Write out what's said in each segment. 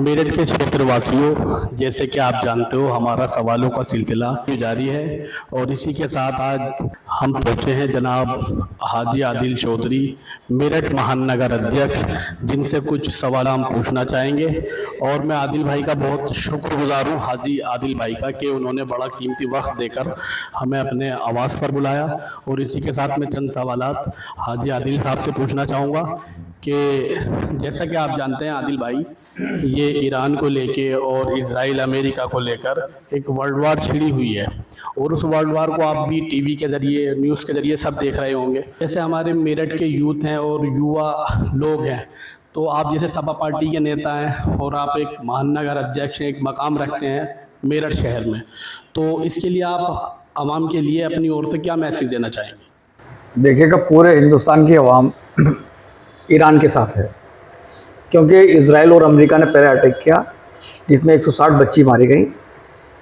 मेरठ के क्षेत्रवासियों, जैसे कि आप जानते हो हमारा सवालों का सिलसिला जारी है और इसी के साथ आज हम पहुंचे हैं जनाब हाजी आदिल चौधरी, मेरठ महानगर अध्यक्ष, जिनसे कुछ सवाल हम पूछना चाहेंगे। और मैं आदिल भाई का बहुत शुक्रगुजार हूँ, हाजी आदिल भाई का, कि उन्होंने बड़ा कीमती वक्त देकर हमें अपने आवास पर बुलाया। और इसी के साथ मैं चंद सवालात हाजी आदिल साहब से पूछना चाहूँगा कि जैसा कि आप जानते हैं आदिल भाई, ये ईरान को लेके और इजराइल अमेरिका को लेकर एक वर्ल्ड वार छिड़ी हुई है और उस वर्ल्ड वार को आप भी टीवी के ज़रिए, न्यूज़ के ज़रिए सब देख रहे होंगे। जैसे हमारे मेरठ के यूथ हैं और युवा लोग हैं, तो आप जैसे सपा पार्टी के नेता हैं और आप एक महानगर अध्यक्ष हैं, एक मकाम रखते हैं मेरठ शहर में, तो इसके लिए आप आवाम के लिए अपनी ओर से क्या मैसेज देना चाहेंगे? देखिएगा, पूरे हिंदुस्तान की आवाम ईरान के साथ है, क्योंकि इजराइल और अमेरिका ने पहले अटैक किया जिसमें 160 बच्ची मारी गई।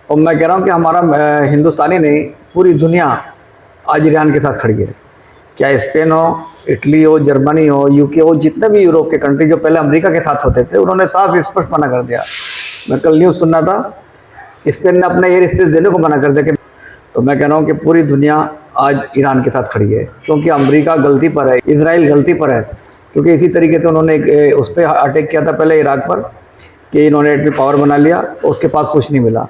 और मैं कह रहा हूँ कि हमारा हिंदुस्तानी नहीं, पूरी दुनिया आज ईरान के साथ खड़ी है। क्या स्पेन हो, इटली हो, जर्मनी हो, यूके हो, जितने भी यूरोप के कंट्री जो पहले अमेरिका के साथ होते थे, उन्होंने साफ स्पष्ट मना कर दिया। मैं कल न्यूज़ सुनना था, स्पेन ने अपना एयर स्पेस देने को मना कर दिया। तो मैं कह रहा हूँ कि पूरी दुनिया आज ईरान के साथ खड़ी है, क्योंकि अमेरिका गलती पर है, इजराइल गलती पर है। क्योंकि इसी तरीके से उन्होंने उस पर अटैक किया था पहले इराक पर, कि इन्होंने एटमी पावर बना लिया, उसके पास कुछ नहीं मिला।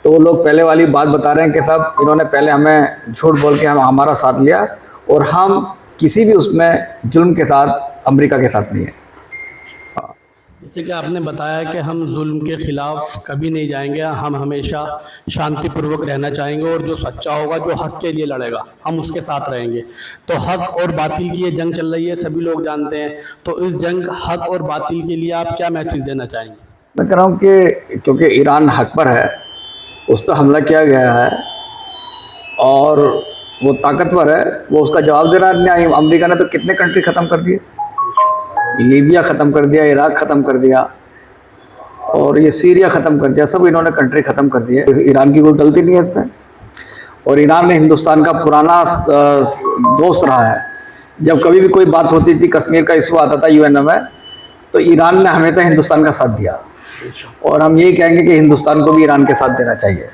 तो वो लोग पहले वाली बात बता रहे हैं कि साहब इन्होंने पहले हमें झूठ बोल के हमारा साथ लिया और हम किसी भी उसमें जुल्म के साथ अमेरिका के साथ नहीं है। जैसे कि आपने बताया कि हम जुल्म के ख़िलाफ़ कभी नहीं जाएंगे, हम हमेशा शांतिपूर्वक रहना चाहेंगे और जो सच्चा होगा, जो हक़ के लिए लड़ेगा, हम उसके साथ रहेंगे। तो हक़ और बातिल की ये जंग चल रही है, सभी लोग जानते हैं। तो इस जंग हक़ और बातिल के लिए आप क्या मैसेज देना चाहेंगे? मैं कह रहा हूँ कि क्योंकि ईरान हक़ पर है, उस पर हमला किया गया है और वो ताकतवर है, वो उसका जवाब दे रहा है। अमेरिका ने तो कितने कंट्री ख़त्म कर दिए, लीबिया ख़त्म कर दिया, इराक ख़त्म कर दिया और ये सीरिया ख़त्म कर दिया, सब इन्होंने कंट्री ख़त्म कर दिए। ईरान की कोई गलती नहीं है इसमें। और ईरान ने हिंदुस्तान का पुराना दोस्त रहा है। जब कभी भी कोई बात होती थी, कश्मीर का इशू आता था यूएन में, तो ईरान ने हमेशा हिंदुस्तान का साथ दिया। और हम यही कहेंगे कि हिंदुस्तान को भी ईरान के साथ देना चाहिए।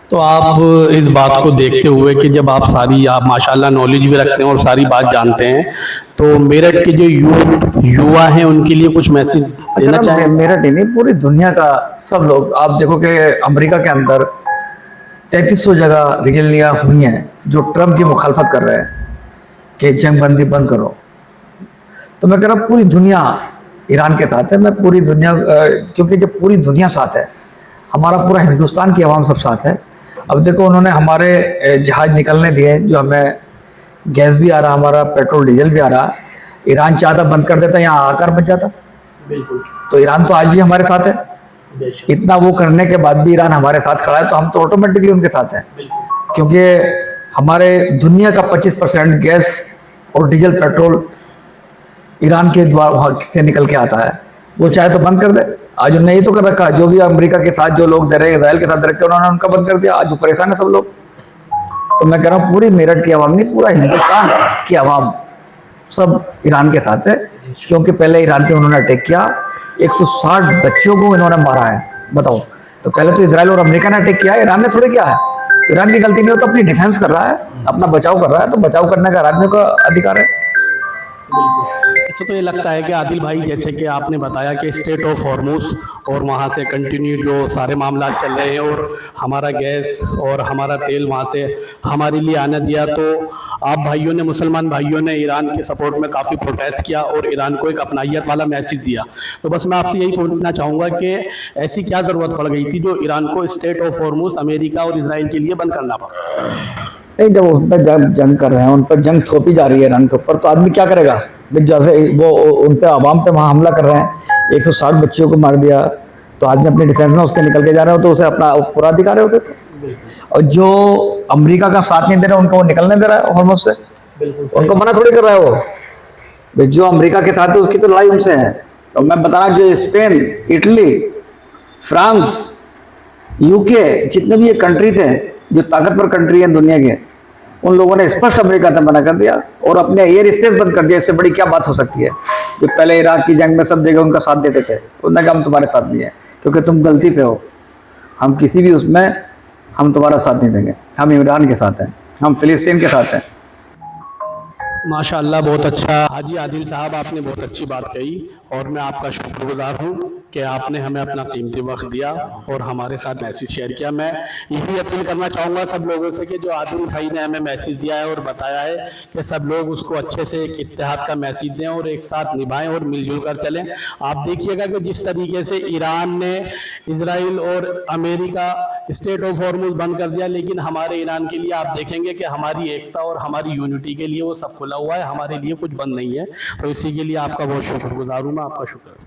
तो आप इस बात को देखते हुए कि जब आप माशाल्लाह नॉलेज भी रखते हैं और सारी बात जानते हैं, तो मेरठ के जो युवा हैं उनके लिए कुछ मैसेज देना चाहें? मेरठ ही नहीं, पूरी दुनिया का सब लोग, आप देखो कि अमेरिका के अंदर 3300 जगह रैलियां हुई हैं जो ट्रम्प की मुखालफत कर रहे हैं कि जंगबंदी बंद करो। तो मैं कह रहा हूँ पूरी दुनिया ईरान के साथ है। मैं पूरी दुनिया, क्योंकि जब पूरी दुनिया साथ है, हमारा पूरा हिंदुस्तान की आवाम सब साथ है। अब देखो, उन्होंने हमारे जहाज निकलने दिए, जो हमें गैस भी आ रहा, हमारा पेट्रोल डीजल भी आ रहा। ईरान चाहता बंद कर देता, यहाँ आकर बच जाता। बिल्कुल। तो ईरान तो आज भी हमारे साथ है। इतना वो करने के बाद भी ईरान हमारे साथ खड़ा है, तो हम तो ऑटोमेटिकली उनके साथ हैं। क्योंकि हमारे दुनिया का 25% गैस और डीजल पेट्रोल ईरान के द्वारा से निकल के आता है। वो चाहे तो बंद कर दे। आज उन्होंने ये तो कर रखा, जो भी अमेरिका के साथ जो लोग दे रहे, इजराइल के साथ दे रखे, उन्होंने उनका बंद कर दिया। आज वो परेशान है सब लोग। तो मैं कह रहा हूँ पूरी मेरठ की आवाम नहीं, पूरा हिंदुस्तान की आवाम सब ईरान के साथ है। क्योंकि पहले ईरान पे उन्होंने अटैक किया, 160 बच्चों को इन्होंने मारा है, बताओ। तो पहले तो इजराइल और अमेरिका ने अटैक किया है, ईरान ने थोड़े किया है। तो ईरान की गलती नहीं हो, तो अपनी डिफेंस कर रहा है, अपना बचाव कर रहा है। तो बचाव करने का आदमियों का अधिकार है। ऐसा तो ये लगता है कि आदिल भाई, जैसे कि आपने बताया कि स्टेट ऑफ हॉर्मुज और वहाँ से कंटिन्यू जो सारे मामला चल रहे हैं और हमारा गैस और हमारा तेल वहाँ से हमारे लिए आने दिया, तो आप भाइयों ने, मुसलमान भाइयों ने ईरान के सपोर्ट में काफ़ी प्रोटेस्ट किया और ईरान को एक अपनाइयत वाला मैसेज दिया। तो बस मैं आपसे यही पूछना चाहूँगा कि ऐसी क्या ज़रूरत पड़ गई थी जो ईरान को स्टेट ऑफ हॉर्मुज अमेरिका और इजराइल के लिए बंद करना पड़ा? नहीं, जब उन पर जंग कर रहे हैं, उन पर जंग थोपी जा रही है ईरान के ऊपर, तो आदमी क्या करेगा? जैसे वो उन पर आवाम पे वहाँ हमला कर रहे हैं, 160 बच्चियों को मार दिया, तो आदमी अपनी डिफेंस में उसके निकल के जा रहे हो, तो उसे अपना पूरा अधिकार है उसे। और जो अमेरिका का साथ नहीं दे रहा, उनको वो निकलने दे रहा है हॉर्मुज से, उनको मना थोड़ी कर रहा है वो। जो अमेरिका के साथ है उसकी तो लड़ाई उनसे है। और मैं बता रहा, जो स्पेन, इटली, फ्रांस, यूके, जितने भी ये कंट्री थे, जो ताकतवर कंट्री है दुनिया के, उन लोगों ने स्पष्ट अमेरिका से मना कर दिया और अपने एयर स्पेस बंद कर दिया। इससे बड़ी क्या बात हो सकती है? जो पहले इराक की जंग में सब जगह उनका साथ देते थे, उन्होंने कहा हम तुम्हारे साथ नहीं है क्योंकि तुम गलती पे हो, हम किसी भी उसमें हम तुम्हारा साथ नहीं देंगे, हम इमरान के साथ हैं, हम फिलिस्तीन के साथ हैं। माशाअल्लाह, बहुत अच्छा हाजी आदिल साहब, आपने बहुत अच्छी बात कही और मैं आपका शुक्रगुजार हूँ कि आपने हमें अपना कीमती वक्त दिया और हमारे साथ मैसेज शेयर किया। मैं यही अपील करना चाहूँगा सब लोगों से कि जो आदिल भाई ने हमें मैसेज दिया है और बताया है कि सब लोग उसको अच्छे से एक इत्तेहाद का मैसेज दें और एक साथ निभाएं और मिलजुल कर चलें। आप देखिएगा कि जिस तरीके से ईरान ने इजराइल और अमेरिका स्टेट ऑफ हॉर्मुज बंद कर दिया, लेकिन हमारे ईरान के लिए आप देखेंगे कि हमारी एकता और हमारी यूनिटी के लिए वो सब खुला हुआ है, हमारे लिए कुछ बंद नहीं है। तो इसी के लिए आपका बहुत शुक्रगुजार हूँ मैं, आपका शुक्र।